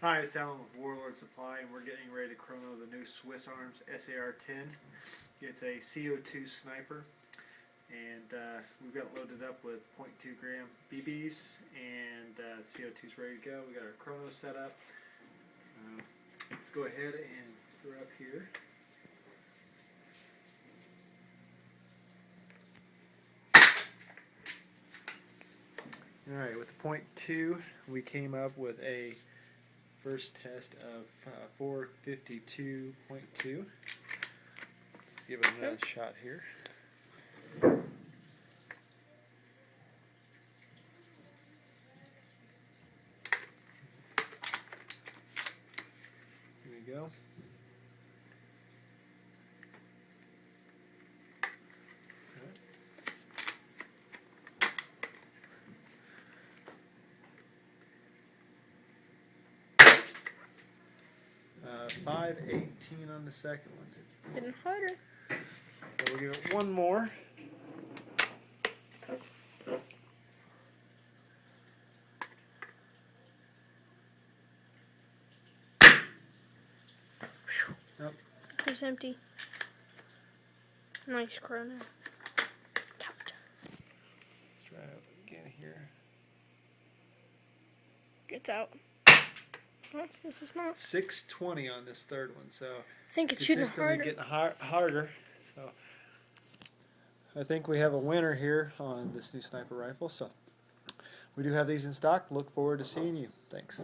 Hi, it's Alan with Warlord Supply, and we're getting ready to chrono the new Swiss Arms SAR10. It's a CO2 sniper, and we've got it loaded up with 0.2 gram BBs, and CO2's ready to go. We got our chrono set up. Let's go ahead and throw up here. Alright, with the 0.2, we came up with a first test of 452.2. Let's give it another shot here. Here we go. Uh, 518 on the second one. Getting harder. So we'll give it one more. Nope. It was empty. Nice Chrono. Tapped. Let's try it again here. It's out. Oh, this is not. 620 on this third one, so I think it's shooting harder. getting harder. So I think we have a winner here on this new sniper rifle. So we do have these in stock. Look forward to seeing you. Thanks.